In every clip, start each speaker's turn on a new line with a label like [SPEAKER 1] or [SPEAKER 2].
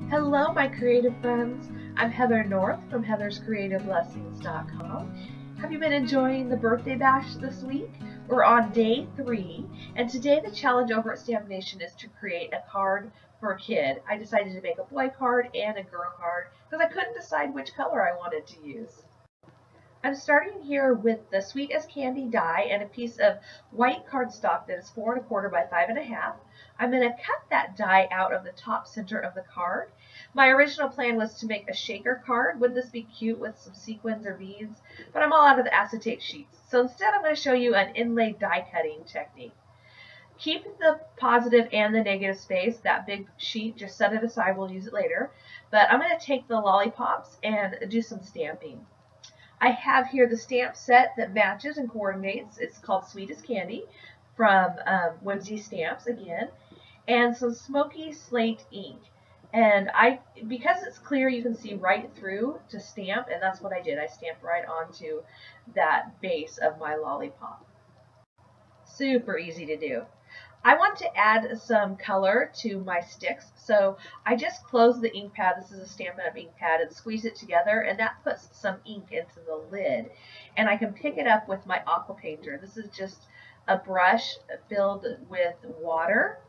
[SPEAKER 1] Hello, my creative friends. I'm Heather North from heatherscreativelessons.com. Have you been enjoying the birthday bash this week? We're on day 3, and today the challenge over at StampNation is to create a card for a kid. I decided to make a boy card and a girl card because I couldn't decide which color I wanted to use. I'm starting here with the Sweet as Candy die and a piece of white cardstock that is 4 1/4 by 5 1/2. I'm going to cut that die out of the top center of the card. My original plan was to make a shaker card. Wouldn't this be cute with some sequins or beads? But I'm all out of the acetate sheets. So instead I'm going to show you an inlay die cutting technique. Keep the positive and the negative space. That big sheet, just set it aside. We'll use it later. But I'm going to take the lollipops and do some stamping. I have here the stamp set that matches and coordinates. It's called Sweet as Candy from Whimsy Stamps again, and some smoky slate ink. And because it's clear, you can see right through to stamp, and that's what I did. I stamped right onto that base of my lollipop. Super easy to do. I want to add some color to my sticks, so I just close the ink pad. This is a Stampin' Up! Ink pad, and squeeze it together, and that puts some ink into the lid. And I can pick it up with my aqua painter. This is just a brush filled with water.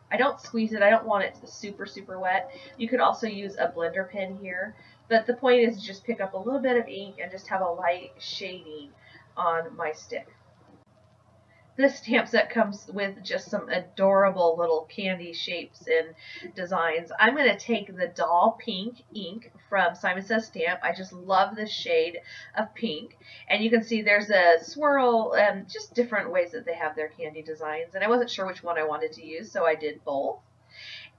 [SPEAKER 1] I don't squeeze it. I don't want it super, super wet. You could also use a blender pen here, but the point is just pick up a little bit of ink and just have a light shading on my stick. This stamp set comes with just some adorable little candy shapes and designs. I'm going to take the Doll Pink ink from Simon Says Stamp. I just love this shade of pink. And you can see there's a swirl and just different ways that they have their candy designs. And I wasn't sure which one I wanted to use, so I did both.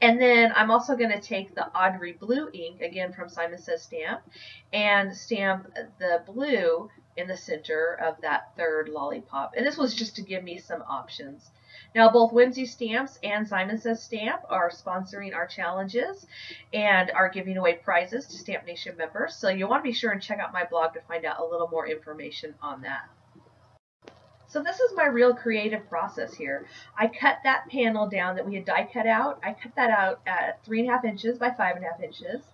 [SPEAKER 1] And then I'm also going to take the Audrey Blue ink, again from Simon Says Stamp, and stamp the blue in the center of that third lollipop. And this was just to give me some options. Now, both Whimsy Stamps and Simon Says Stamp are sponsoring our challenges and are giving away prizes to StampNation members. So you'll want to be sure and check out my blog to find out a little more information on that. So this is my real creative process here. I cut that panel down that we had die cut out. I cut that out at 3 1/2 inches by 5 1/2 inches.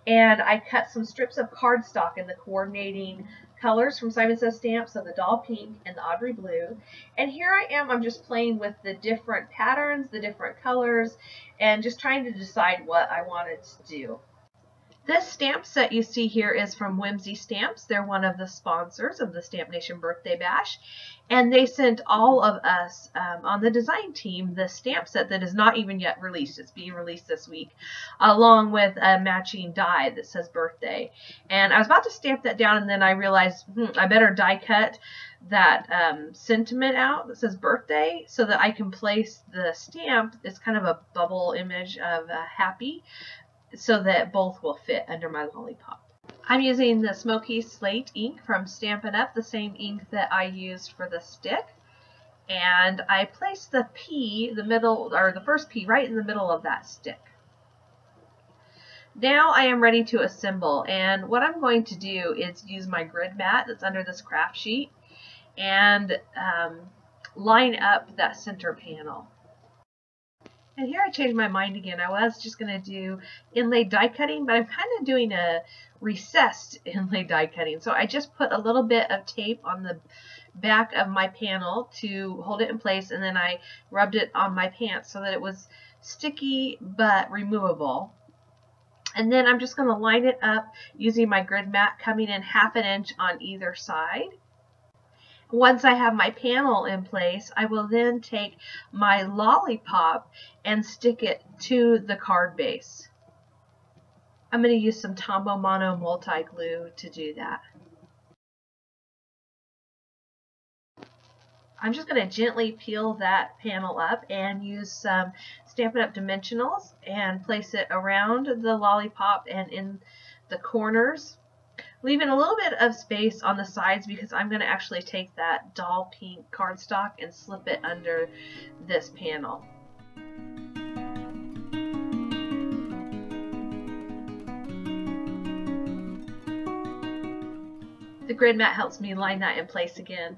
[SPEAKER 1] And I cut some strips of cardstock in the coordinating colors from Simon Says Stamp, so the Doll Pink and the Audrey Blue. And here I am, I'm just playing with the different patterns, the different colors, and just trying to decide what I wanted to do. This stamp set you see here is from Whimsy Stamps. They're one of the sponsors of the StampNation Birthday Bash. And they sent all of us on the design team the stamp set that is not even yet released. It's being released this week, along with a matching die that says birthday. And I was about to stamp that down, and then I realized I better die cut that sentiment out that says birthday so that I can place the stamp. It's kind of a bubble image of happy, so that both will fit under my lollipop. I'm using the Smoky Slate ink from Stampin' Up!, the same ink that I used for the stick. And I placed the P, the first P right in the middle of that stick. Now I am ready to assemble, and what I'm going to do is use my grid mat that's under this craft sheet and line up that center panel. And here I changed my mind again. I was just going to do inlay die cutting, but I'm kind of doing a recessed inlay die cutting. So I just put a little bit of tape on the back of my panel to hold it in place, and then I rubbed it on my pants so that it was sticky but removable. And then I'm just going to line it up using my grid mat, coming in 1/2 inch on either side. Once I have my panel in place, I will then take my lollipop and stick it to the card base. I'm going to use some Tombow Mono multi-glue to do that. I'm just going to gently peel that panel up and use some Stampin' Up! Dimensionals and place it around the lollipop and in the corners, leaving a little bit of space on the sides because I'm going to actually take that Doll Pink cardstock and slip it under this panel. The grid mat helps me line that in place again.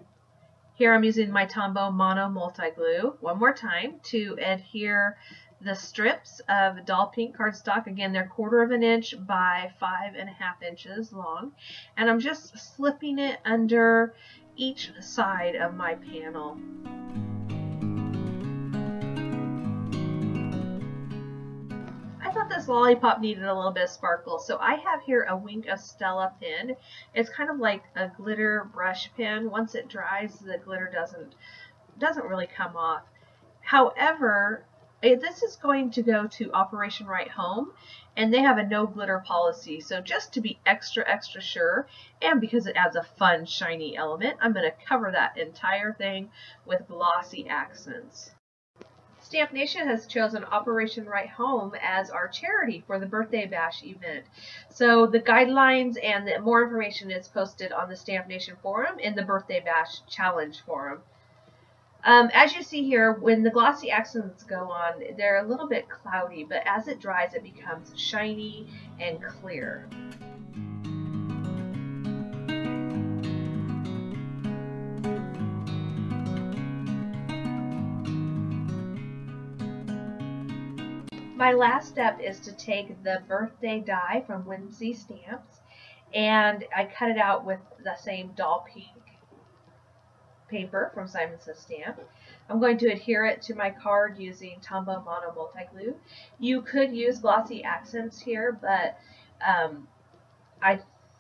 [SPEAKER 1] Here I'm using my Tombow Mono Multi Glue one more time to adhere the strips of doll pink cardstock. Again, they're 1/4 of an inch by 5.5 inches long. And I'm just slipping it under each side of my panel. I thought this lollipop needed a little bit of sparkle, so I have here a Wink of Stella pen. It's kind of like a glitter brush pen. Once it dries, the glitter doesn't really come off. However, this is going to go to Operation Right Home, and they have a no glitter policy. So just to be extra sure, and because it adds a fun shiny element, I'm going to cover that entire thing with glossy accents. StampNation has chosen Operation Right Home as our charity for the Birthday Bash event. So the guidelines and more information is posted on the StampNation forum in the Birthday Bash Challenge forum. As you see here, when the glossy accents go on, they're a little bit cloudy, but as it dries, it becomes shiny and clear. My last step is to take the birthday die from Whimsy Stamps, and I cut it out with the same doll pink paper from Simon Says Stamp. I'm going to adhere it to my card using Tombow Mono Multi-Glue. You could use glossy accents here, but I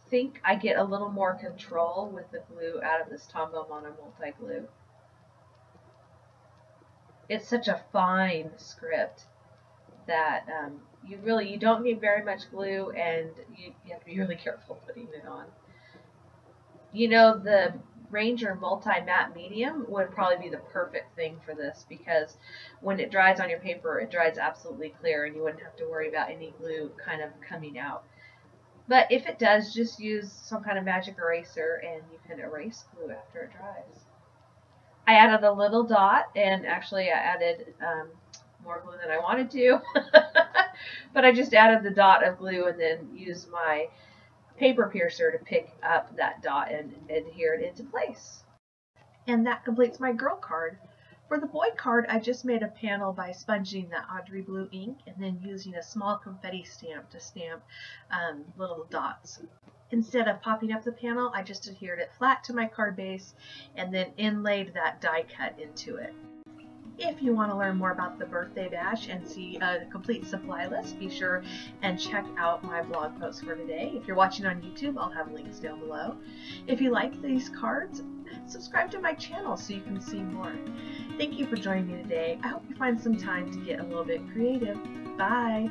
[SPEAKER 1] think I get a little more control with the glue out of this Tombow Mono Multi-Glue. It's such a fine script that you don't need very much glue, and you have to be really careful putting it on. You know, the Ranger Multi-Matte Medium would probably be the perfect thing for this, because when it dries on your paper, it dries absolutely clear, and you wouldn't have to worry about any glue kind of coming out. But if it does, just use some kind of magic eraser, and you can erase glue after it dries. I added a little dot, and actually I added more glue than I wanted to, but I just added the dot of glue and then used my paper piercer to pick up that dot and adhere it into place. And that completes my girl card. For the boy card, I just made a panel by sponging the Audrey blue ink and then using a small confetti stamp to stamp little dots. Instead of popping up the panel, I just adhered it flat to my card base and then inlaid that die cut into it. If you want to learn more about the Birthday Bash and see a complete supply list, be sure and check out my blog post for today. If you're watching on YouTube, I'll have links down below. If you like these cards, subscribe to my channel so you can see more. Thank you for joining me today. I hope you find some time to get a little bit creative. Bye!